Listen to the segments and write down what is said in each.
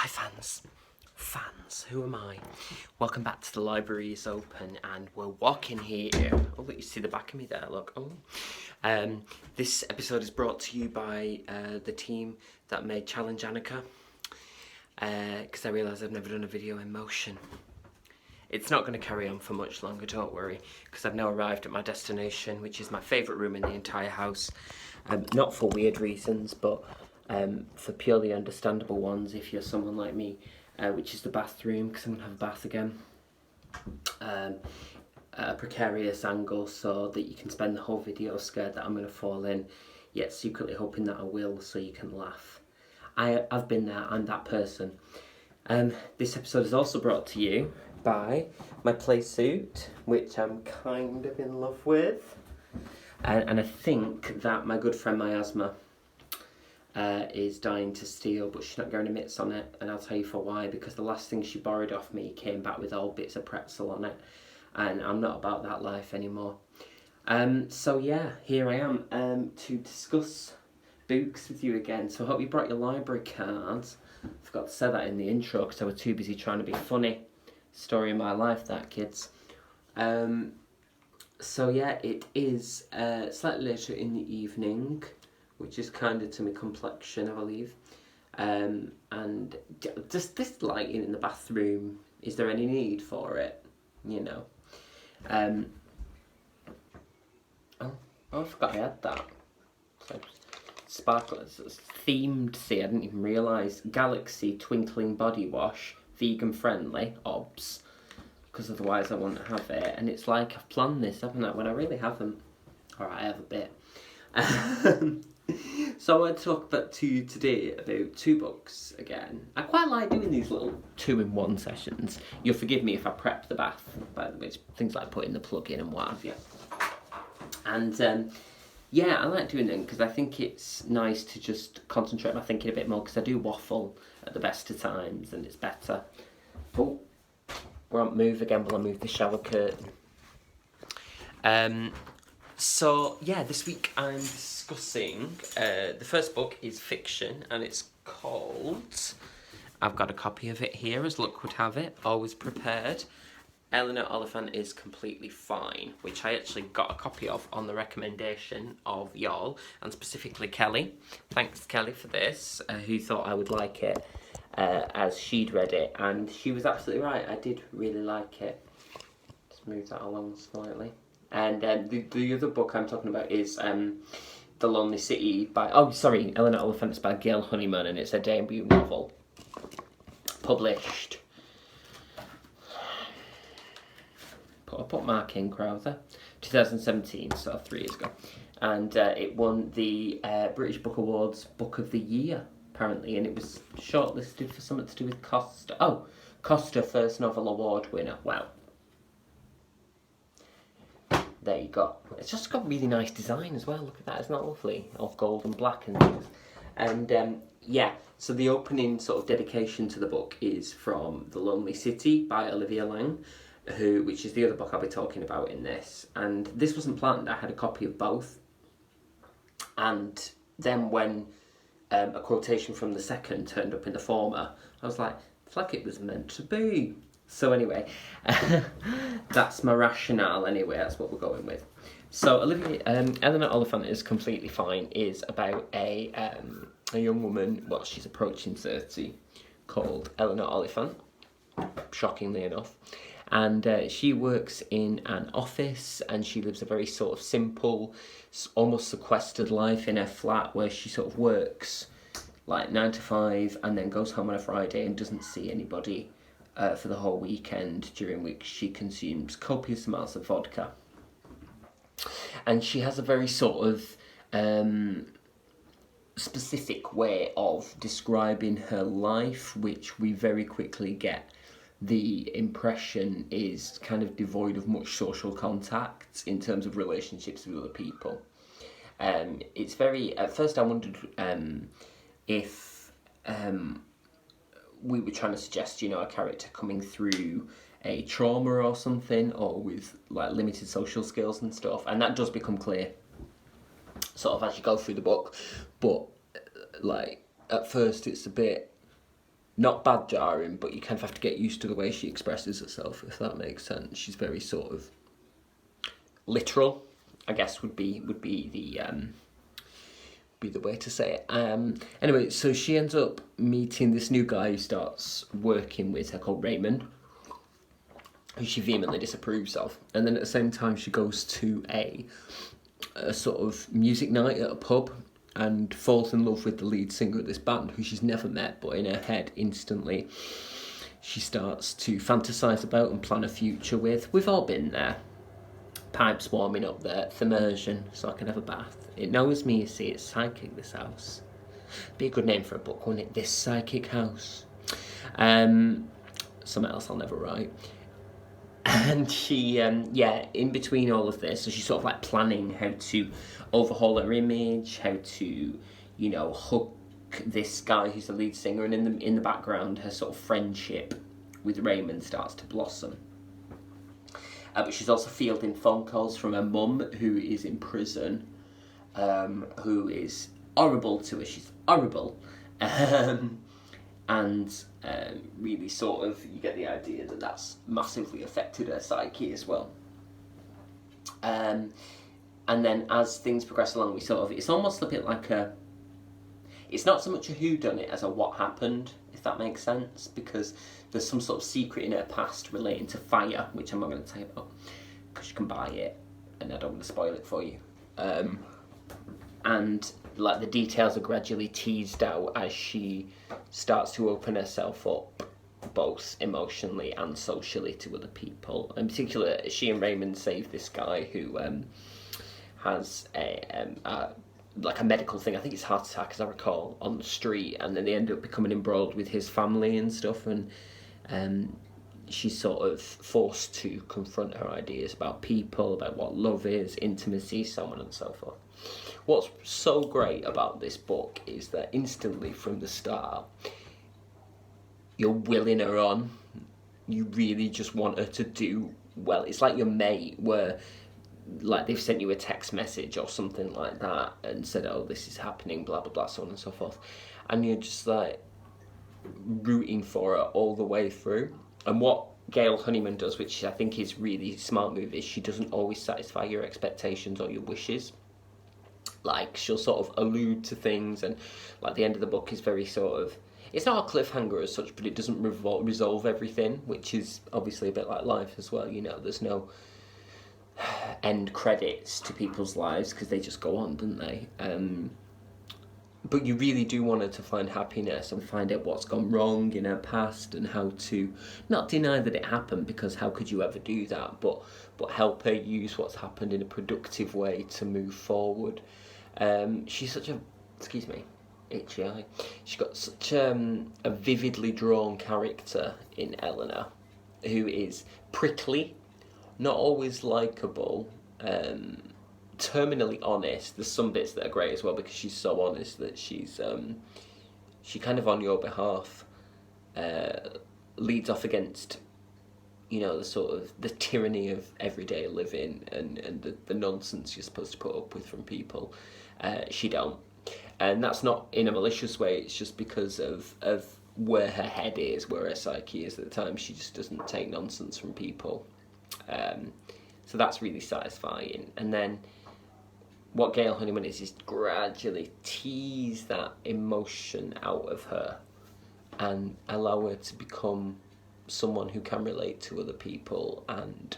Hi fans, who am I? Welcome back to The Library is Open and we're walking here. Oh, look, you see the back of me there, look. Oh. This episode is brought to you by the team that made Challenge Annika, because I realised I've never done a video in motion. It's not going to carry on for much longer, don't worry, because I've now arrived at my destination, which is my favourite room in the entire house. Not for weird reasons, but for purely understandable ones if you're someone like me, which is the bathroom, because I'm going to have a bath again. At a precarious angle so that you can spend the whole video scared that I'm going to fall in, yet secretly hoping that I will so you can laugh. I've been there, I'm that person. This episode is also brought to you by my play suit, which I'm kind of in love with. And I think that my good friend Miasma is dying to steal, but she's not going to mitts on it, and I'll tell you for why, because the last thing she borrowed off me came back with old bits of pretzel on it, and I'm not about that life anymore. So yeah, here I am to discuss books with you again. So I hope you brought your library cards. I forgot to say that in the intro because I was too busy trying to be funny. Story of my life, that, kids. So yeah, it is slightly later in the evening, which is kind of to my complexion, I believe. And just this lighting in the bathroom, is there any need for it? You know. Oh, I forgot I had that. So, sparklers, themed, see, I didn't even realise. Galaxy Twinkling Body Wash, vegan friendly, obs, because otherwise I wouldn't have it. And it's like, I've planned this, haven't I, when I really haven't. Alright, I have a bit. So I want to talk to you today about two books again. I quite like doing these little 2-in-1 sessions. You'll forgive me if I prep the bath, by the way, things like putting the plug in and what have you. And yeah, I like doing them because I think it's nice to just concentrate my thinking a bit more, because I do waffle at the best of times and it's better. Oh, won't move again, will I move the shower curtain? So yeah, this week I'm discussing, the first book is fiction and it's called, I've got a copy of it here as luck would have it, always prepared, Elinor Oliphant is Completely Fine, which I actually got a copy of on the recommendation of y'all, and specifically Kelly. Thanks Kelly for this, who thought I would like it as she'd read it, and she was absolutely right, I did really like it. Just move that along slightly. And the other book I'm talking about is The Lonely City by, Elinor Oliphant is by Gail Honeyman, and it's a debut novel. Published, put Mark in, Crowther, 2017, so 3 years ago. And it won the British Book Awards Book of the Year, apparently, and it was shortlisted for something to do with Costa. Oh, Costa First Novel Award winner. Wow. There you go. It's just got really nice design as well. Look at that, isn't that lovely? Of gold and black and things. And yeah, so the opening sort of dedication to the book is from The Lonely City by Olivia Laing, which is the other book I'll be talking about in this. And this wasn't planned, I had a copy of both. And then when a quotation from the second turned up in the former, I was like, it's like it was meant to be. So anyway, that's my rationale anyway, that's what we're going with. So Elinor Oliphant is Completely Fine is about a young woman, well, she's approaching 30, called Elinor Oliphant, shockingly enough. And she works in an office, and she lives a very sort of simple, almost sequestered life in her flat, where she sort of works like 9 to 5 and then goes home on a Friday and doesn't see anybody for the whole weekend, during which she consumes copious amounts of vodka. And she has a very sort of specific way of describing her life, which we very quickly get the impression is kind of devoid of much social contact in terms of relationships with other people. It's very, at first I wondered if we were trying to suggest, a character coming through a trauma or something, or with like limited social skills and stuff, and that does become clear sort of as you go through the book, but like at first it's a bit not bad jarring, but you kind of have to get used to the way she expresses herself, if that makes sense. She's very sort of literal, I guess would be the way to say it. Anyway, so she ends up meeting this new guy who starts working with her called Raymond, who she vehemently disapproves of. And then at the same time, she goes to a sort of music night at a pub and falls in love with the lead singer of this band, who she's never met, but in her head instantly she starts to fantasise about and plan a future with. We've all been there. Pipes warming up there, immersion, so I can have a bath. It knows me, you see, it's psychic, this house. Be a good name for a book, wouldn't it? This Psychic House. Something else I'll never write. And she, in between all of this, so she's sort of like planning how to overhaul her image, how to, hook this guy who's the lead singer, and in the background, her sort of friendship with Raymond starts to blossom. But she's also fielding phone calls from her mum, who is in prison, who is horrible to her. She's horrible. And really sort of, you get the idea that that's massively affected her psyche as well. And then as things progress along, it's almost a bit like it's not so much a whodunit as a what happened, if that makes sense, because there's some sort of secret in her past relating to fire, which I'm not going to tell you about, because you can buy it, and I don't want to spoil it for you. And like the details are gradually teased out as she starts to open herself up, both emotionally and socially, to other people. In particular, she and Raymond save this guy who has a medical thing. I think it's heart attack, as I recall, on the street, and then they end up becoming embroiled with his family and stuff, and she's sort of forced to confront her ideas about people, about what love is, intimacy, so on and so forth. What's so great about this book is that instantly from the start, you're willing her on. You really just want her to do well. It's like your mate, where like they've sent you a text message or something like that and said, oh, this is happening, blah, blah, blah, so on and so forth. And you're just like rooting for her all the way through. And what Gail Honeyman does, which I think is really smart move, is she doesn't always satisfy your expectations or your wishes. Like, she'll sort of allude to things, and like the end of the book is very sort of, it's not a cliffhanger as such, but it doesn't resolve everything, which is obviously a bit like life as well. There's no end credits to people's lives because they just go on, don't they? But you really do want her to find happiness and find out what's gone wrong in her past and how to not deny that it happened, because how could you ever do that, but help her use what's happened in a productive way to move forward. She's such a, excuse me, itchy eye. She's got such a vividly drawn character in Elinor, who is prickly, not always likeable, terminally honest. There's some bits that are great as well, because she's so honest that she's she kind of on your behalf leads off against the sort of the tyranny of everyday living and the nonsense you're supposed to put up with from people. She don't, and that's not in a malicious way. It's just because of where her head is, where her psyche is at the time. She just doesn't take nonsense from people. So that's really satisfying. And then what Gail Honeyman is gradually tease that emotion out of her and allow her to become someone who can relate to other people and,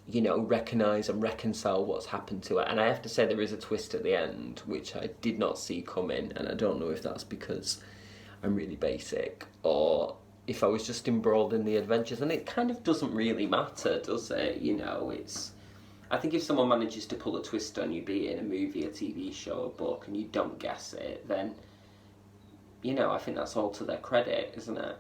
recognise and reconcile what's happened to her. And I have to say, there is a twist at the end, which I did not see coming, and I don't know if that's because I'm really basic or if I was just embroiled in the adventures. And it kind of doesn't really matter, does it? I think if someone manages to pull a twist on you, be it in a movie, a TV show, a book, and you don't guess it, then, I think that's all to their credit, isn't it?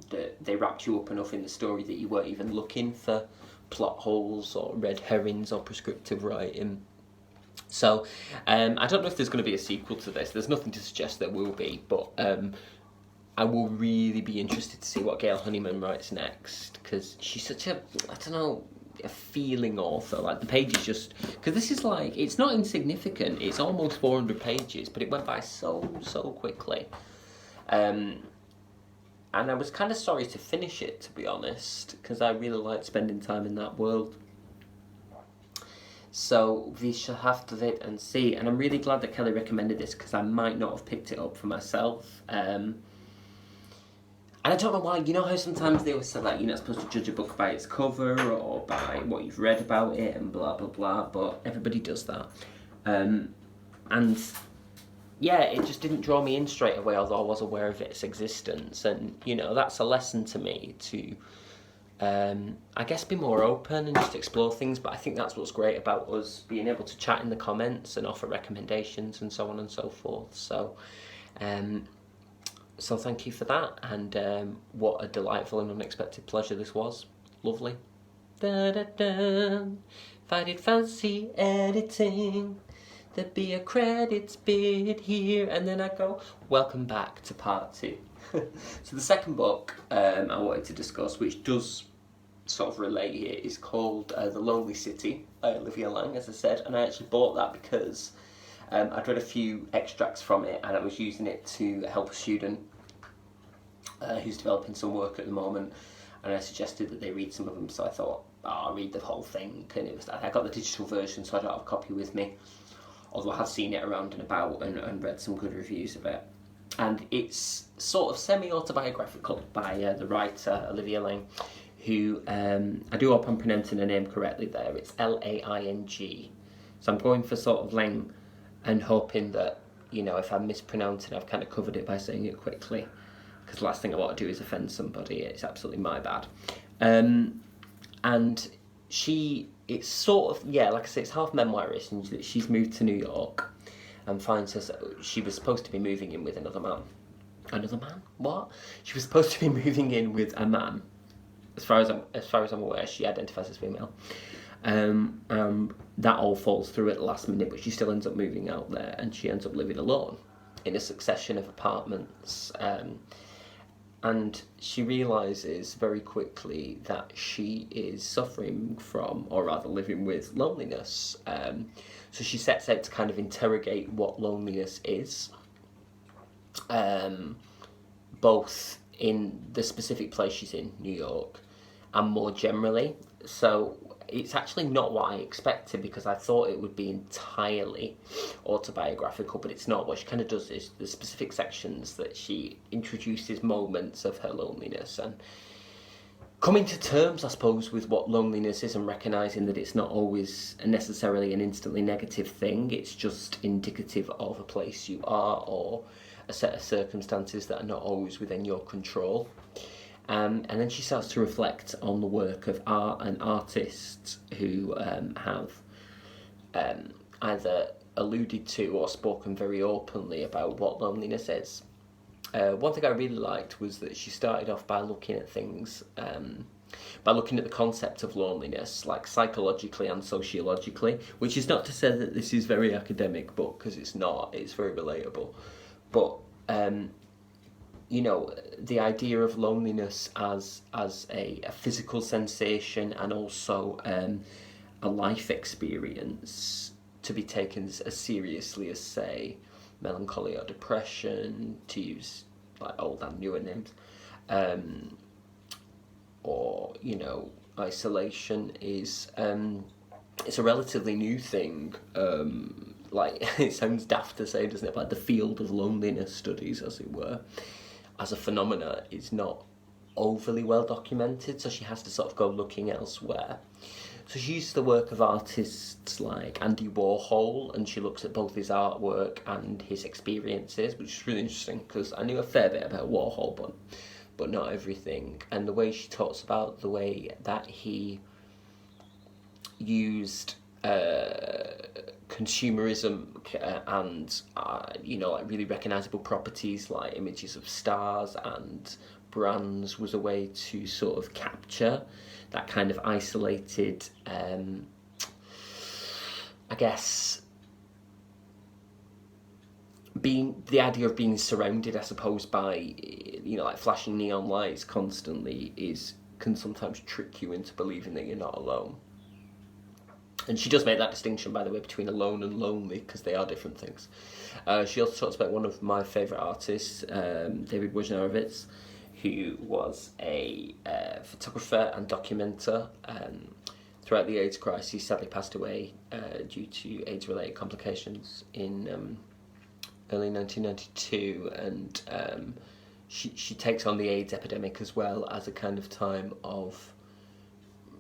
That they wrapped you up enough in the story that you weren't even looking for plot holes or red herrings or prescriptive writing. So, I don't know if there's going to be a sequel to this. There's nothing to suggest there will be, but I will really be interested to see what Gail Honeyman writes next, because she's such a feeling author. Like, the pages just, because this is like, it's not insignificant, it's almost 400 pages, but it went by so quickly. And I was kind of sorry to finish it, to be honest, because I really liked spending time in that world. So we shall have to wait and see. And I'm really glad that Kelly recommended this, because I might not have picked it up for myself. And I don't know why. You know how sometimes they always say, like, you're not supposed to judge a book by its cover or by what you've read about it and blah, blah, blah. But everybody does that. And yeah, it just didn't draw me in straight away, although I was aware of its existence. And, you know, that's a lesson to me to, I guess, be more open and just explore things. But I think that's what's great about us being able to chat in the comments and offer recommendations and so on and so forth. So, so thank you for that. And what a delightful and unexpected pleasure this was. Lovely. Da-da-da. If I did fancy editing, there'd be a credits bit here, and then I go, welcome back to part 2. So the second book I wanted to discuss, which does sort of relate here, is called The Lonely City by Olivia Laing, as I said, and I actually bought that because I'd read a few extracts from it, and I was using it to help a student who's developing some work at the moment, and I suggested that they read some of them, so I thought, I'll read the whole thing, and I got the digital version, so I don't have a copy with me. Although I have seen it around and about and read some good reviews of it. And it's sort of semi-autobiographical by the writer, Olivia Laing, who, I do hope I'm pronouncing her name correctly there, it's Laing. So I'm going for sort of Laing and hoping that, you know, if I'm mispronouncing, I've kind of covered it by saying it quickly. Because the last thing I want to do is offend somebody, it's absolutely my bad. And it's sort of, yeah, like I say, it's half memoirist, and she's moved to New York and finds herself, she was supposed to be moving in with another man. Another man? What? She was supposed to be moving in with a man. As far as I'm aware, she identifies as female. That all falls through at the last minute, but she still ends up moving out there, and she ends up living alone in a succession of apartments. And she realises very quickly that she is suffering from, or rather living with, loneliness. So she sets out to kind of interrogate what loneliness is, both in the specific place she's in, New York, and more generally. So it's actually not what I expected, because I thought it would be entirely autobiographical, but it's not. What she kind of does is the specific sections that she introduces moments of her loneliness and coming to terms, I suppose, with what loneliness is, and recognising that it's not always necessarily an instantly negative thing. It's just indicative of a place you are or a set of circumstances that are not always within your control. And then she starts to reflect on the work of art and artists who have either alluded to or spoken very openly about what loneliness is. One thing I really liked was that she started off by looking at things, by looking at the concept of loneliness, like psychologically and sociologically, which is not to say that this is very academic book, because it's not, it's very relatable. But you know, the idea of loneliness as a physical sensation, and also a life experience to be taken as seriously as, say, melancholy or depression, to use like old and newer names, or, you know, isolation is it's a relatively new thing. Like, it sounds daft to say, doesn't it? Like, the field of loneliness studies, as it were, as a phenomena, is not overly well documented, so she has to sort of go looking elsewhere. So she uses the work of artists like Andy Warhol, and she looks at both his artwork and his experiences, which is really interesting, because I knew a fair bit about Warhol, but not everything. And the way she talks about the way that he used consumerism and you know, like really recognisable properties like images of stars and brands was a way to sort of capture that kind of isolated, I guess, the idea of being surrounded, I suppose, by, you know, like flashing neon lights constantly can sometimes trick you into believing that you're not alone. And she does make that distinction, by the way, between alone and lonely, because they are different things. She also talks about one of my favourite artists, David Wojnarowicz, who was a photographer and documenter. Throughout the AIDS crisis, he sadly passed away due to AIDS-related complications in early 1992, and she takes on the AIDS epidemic as well as a kind of time of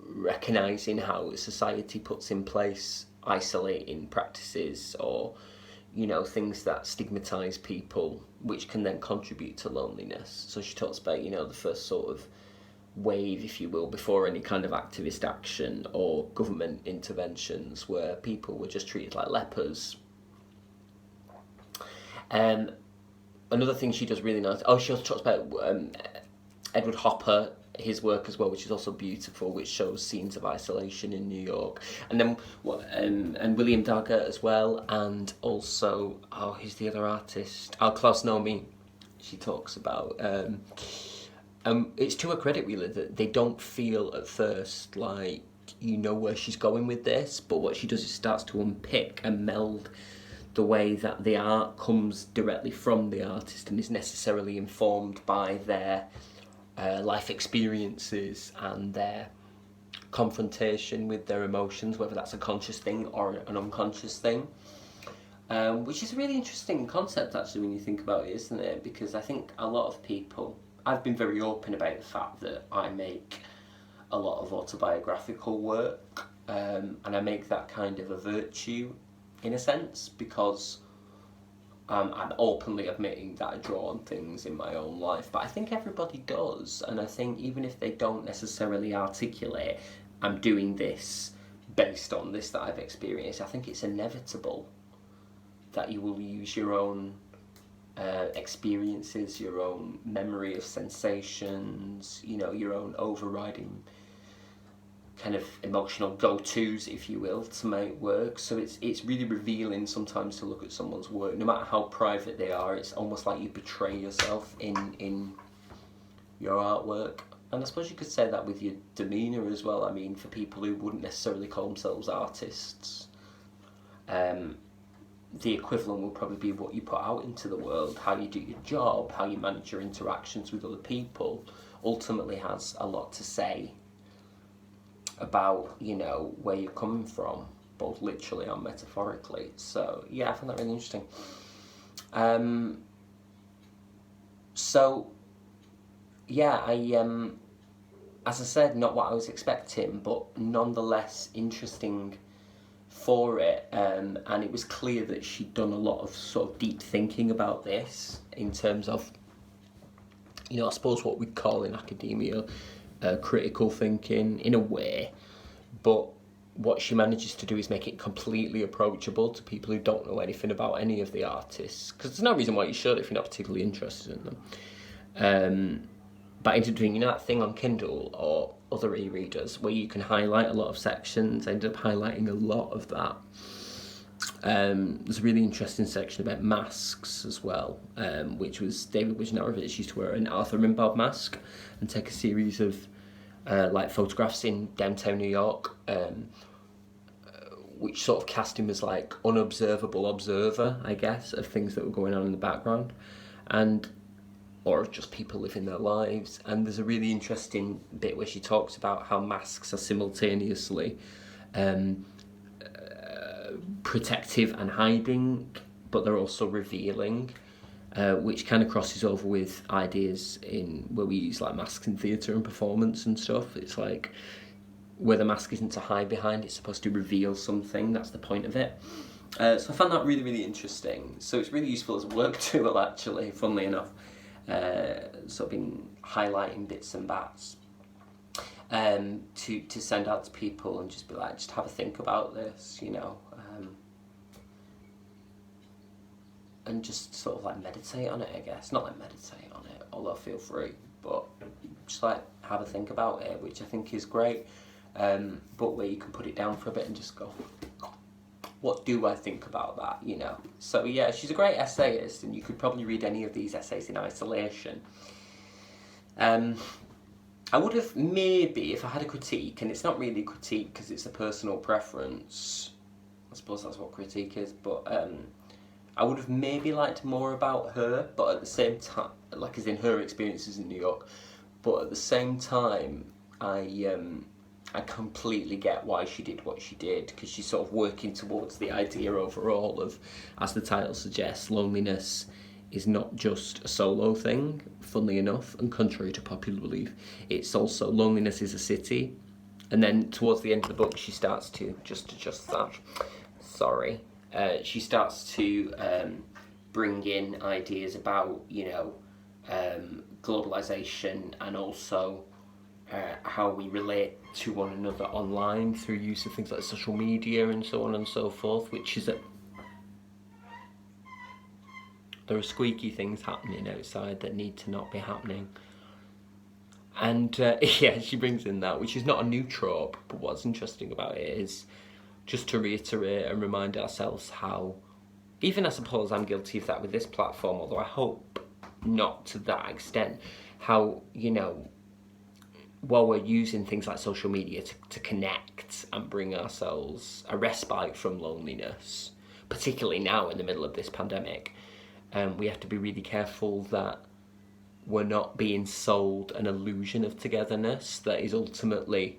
recognising how society puts in place isolating practices or, you know, things that stigmatise people, which can then contribute to loneliness. So she talks about, you know, the first sort of wave, if you will, before any kind of activist action or government interventions, where people were just treated like lepers. Another thing she does really nice. Oh, she also talks about Edward Hopper, his work as well, which is also beautiful, which shows scenes of isolation in New York. And then and William Daggett as well, and also who's the other artist? Klaus Nomi. She talks about. It's to her credit, really, that they don't feel at first like you know where she's going with this, but what she does is starts to unpick and meld the way that the art comes directly from the artist and is necessarily informed by their life experiences and their confrontation with their emotions, whether that's a conscious thing or an unconscious thing. Which is a really interesting concept, actually, when you think about it, isn't it? Because I think a lot of people... I've been very open about the fact that I make a lot of autobiographical work, and I make that kind of a virtue, in a sense, because I'm openly admitting that I draw on things in my own life. But I think everybody does, and I think even if they don't necessarily articulate, I'm doing this based on this that I've experienced, I think it's inevitable that you will use your own experiences, your own memory of sensations, you know, your own overriding kind of emotional go-tos, if you will, to make work. So it's really revealing sometimes to look at someone's work, no matter how private they are. It's almost like you betray yourself in your artwork. And I suppose you could say that with your demeanour as well. I mean, for people who wouldn't necessarily call themselves artists, the equivalent will probably be what you put out into the world, how you do your job, how you manage your interactions with other people, ultimately has a lot to say about, you know, where you're coming from, both literally and metaphorically. So yeah, I find that really interesting. So yeah, I as I said, not what I was expecting, but nonetheless interesting for it, and it was clear that she'd done a lot of sort of deep thinking about this in terms of, you know, I suppose what we'd call in academia critical thinking in a way, but what she manages to do is make it completely approachable to people who don't know anything about any of the artists, because there's no reason why you should if you're not particularly interested in them. By doing, you know, that thing on Kindle or other e-readers where you can highlight a lot of sections, I ended up highlighting a lot of that. There's a really interesting section about masks as well, which was David Wojnarowicz used to wear an Arthur Rimbaud mask and take a series of like photographs in downtown New York, which sort of cast him as like unobservable observer, I guess, of things that were going on in the background, or just people living their lives. And there's a really interesting bit where she talks about how masks are simultaneously protective and hiding, but they're also revealing, which kind of crosses over with ideas in where we use like masks in theatre and performance and stuff. It's like where the mask isn't to hide behind, it's supposed to reveal something. That's the point of it. So I found that really, really interesting. So it's really useful as a work tool, actually, funnily enough. Sort of been highlighting bits and bats to send out to people and just be like, just have a think about this, you know, and just sort of like meditate on it, I guess. Not like meditate on it, although feel free, but just like have a think about it, which I think is great, but where you can put it down for a bit and just go, what do I think about that, you know? So yeah, she's a great essayist, and you could probably read any of these essays in isolation. I would have maybe, if I had a critique, and it's not really a critique because it's a personal preference, I suppose that's what critique is, but I would have maybe liked more about her, but at the same time, like as in her experiences in New York, but at the same time, I completely get why she did what she did, because she's sort of working towards the idea overall of, as the title suggests, loneliness is not just a solo thing, funnily enough, and contrary to popular belief. It's also, loneliness is a city. And then towards the end of the book, she starts to, just adjust that, sorry, she starts to bring in ideas about, you know, globalization, and also how we relate to one another online through use of things like social media and so on and so forth, which is there are squeaky things happening outside that need to not be happening. And yeah, she brings in that, which is not a new trope, but what's interesting about it is just to reiterate and remind ourselves how, even I suppose I'm guilty of that with this platform, although I hope not to that extent, how, you know, while we're using things like social media to connect and bring ourselves a respite from loneliness, particularly now in the middle of this pandemic, we have to be really careful that we're not being sold an illusion of togetherness that is ultimately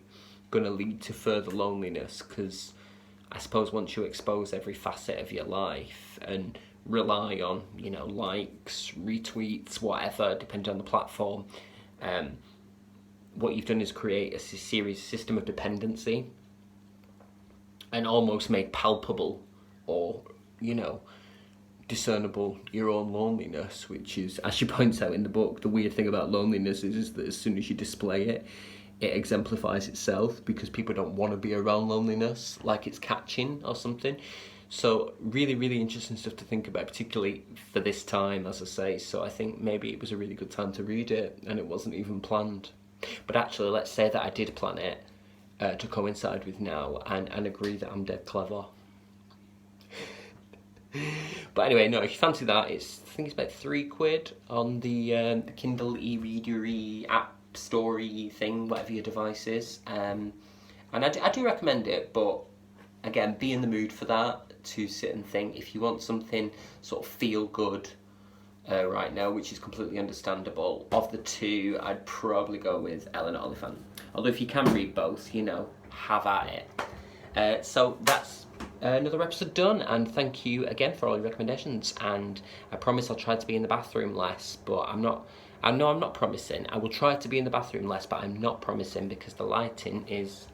going to lead to further loneliness, because I suppose once you expose every facet of your life and rely on, you know, likes, retweets, whatever, depending on the platform, what you've done is create a system of dependency and almost made palpable or, you know, discernible your own loneliness, which is, as she points out in the book, the weird thing about loneliness is that as soon as you display it, it exemplifies itself, because people don't want to be around loneliness, like it's catching or something. So really, really interesting stuff to think about, particularly for this time, as I say. So I think maybe it was a really good time to read it, and it wasn't even planned. But actually, let's say that I did plan it to coincide with now, and agree that I'm dead clever. But anyway, no, if you fancy that, I think it's about £3 on the Kindle e-readery app story thing, whatever your device is. And I do recommend it, but again, be in the mood for that, to sit and think. If you want something sort of feel good right now, which is completely understandable, of the two, I'd probably go with Elinor Oliphant. Although if you can read both, you know, have at it. So that's another episode done, and thank you again for all your recommendations. And I promise I'll try to be in the bathroom less, but I'm not promising. I will try to be in the bathroom less, but I'm not promising, because the lighting is,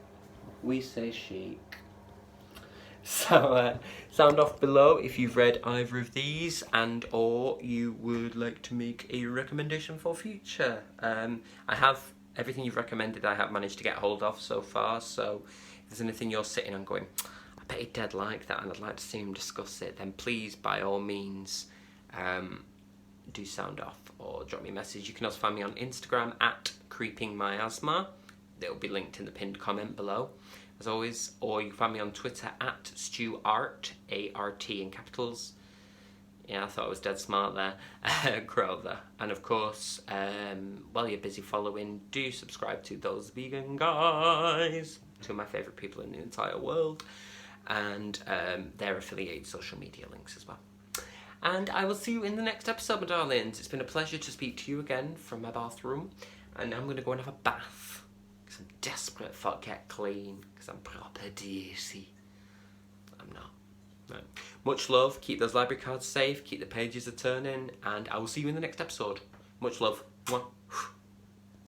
we say, chic. So sound off below if you've read either of these, and or you would like to make a recommendation for future. I have everything you've recommended, I have managed to get hold of so far, so if there's anything you're sitting on going, I bet he'd dead like that and I'd like to see him discuss it, then please, by all means, do sound off or drop me a message. You can also find me on Instagram at creepingmyasthma. It'll be linked in the pinned comment below, as always, or you can find me on Twitter at StewArt, A-R-T in capitals. Yeah, I thought I was dead smart there. Crowther. And of course, while you're busy following, do subscribe to Those Vegan Guys, two of my favourite people in the entire world, and their affiliated social media links as well. And I will see you in the next episode, my darlings. It's been a pleasure to speak to you again from my bathroom, and I'm going to go and have a bath, because I'm desperate for to get clean, because I'm proper dirty. I'm not. No. Much love, keep those library cards safe, keep the pages a turning, and I will see you in the next episode. Much love. Mwah.